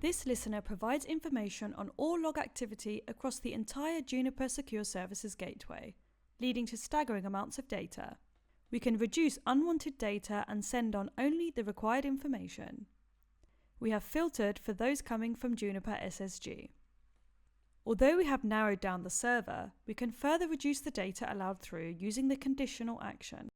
This listener provides information on all log activity across the entire Juniper Secure Services gateway, leading to staggering amounts of data. We can reduce unwanted data and send on only the required information. We have filtered for those coming from Juniper SSG. Although we have narrowed down the server, we can further reduce the data allowed through using the conditional action,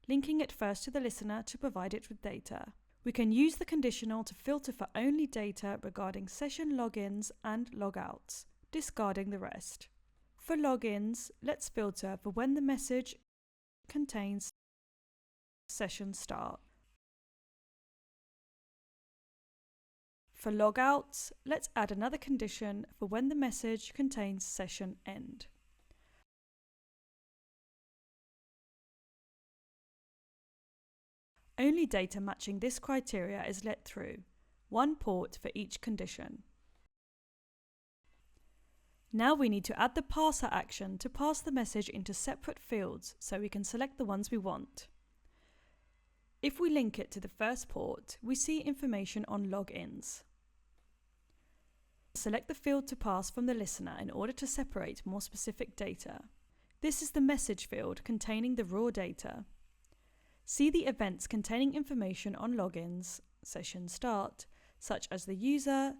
linking it first to the listener to provide it with data. We can use the conditional to filter for only data regarding session logins and logouts, discarding the rest. For logins, let's filter for when the message contains session start. For logouts, let's add another condition for when the message contains session end. Only data matching this criteria is let through, one port for each condition. Now we need to add the parser action to pass the message into separate fields so we can select the ones we want. If we link it to the first port, we see information on logins. Select the field to pass from the listener in order to separate more specific data. This is the message field containing the raw data. See the events containing information on logins, session start, such as the user,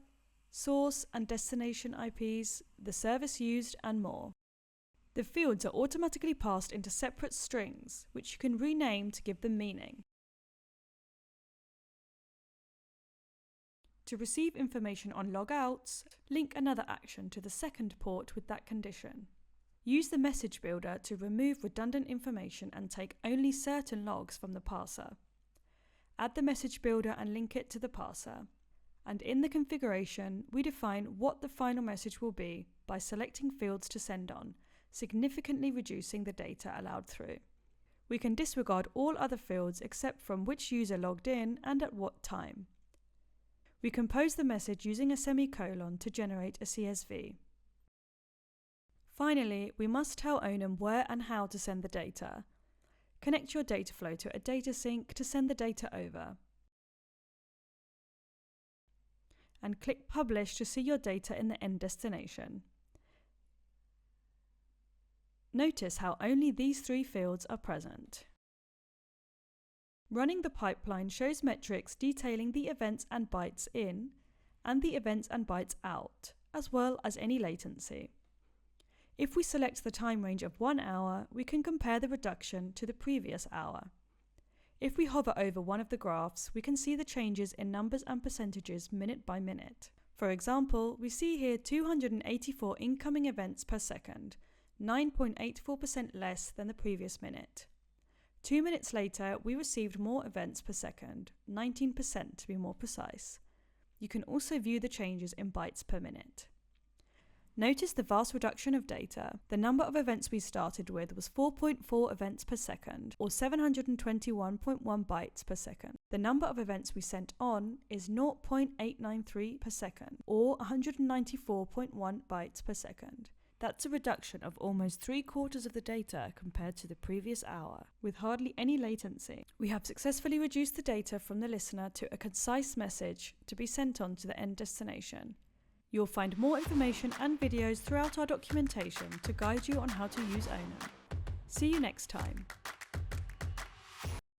source and destination IPs, the service used, and more. The fields are automatically passed into separate strings, which you can rename to give them meaning. To receive information on logouts, link another action to the second port with that condition. Use the message builder to remove redundant information and take only certain logs from the parser. Add the message builder and link it to the parser. And in the configuration, we define what the final message will be by selecting fields to send on, significantly reducing the data allowed through. We can disregard all other fields except from which user logged in and at what time. We compose the message using a semicolon to generate a CSV. Finally, we must tell Onum where and how to send the data. Connect your data flow to a data sink to send the data over. And click Publish to see your data in the end destination. Notice how only these three fields are present. Running the pipeline shows metrics detailing the events and bytes in and the events and bytes out, as well as any latency. If we select the time range of 1 hour, we can compare the reduction to the previous hour. If we hover over one of the graphs, we can see the changes in numbers and percentages minute by minute. For example, we see here 284 incoming events per second, 9.84% less than the previous minute. 2 minutes later, we received more events per second, 19% to be more precise. You can also view the changes in bytes per minute. Notice the vast reduction of data. The number of events we started with was 4.4 events per second, or 721.1 bytes per second. The number of events we sent on is 0.893 per second, or 194.1 bytes per second. That's a reduction of almost 3/4 of the data compared to the previous hour, with hardly any latency. We have successfully reduced the data from the listener to a concise message to be sent on to the end destination. You'll find more information and videos throughout our documentation to guide you on how to use Onum. See you next time.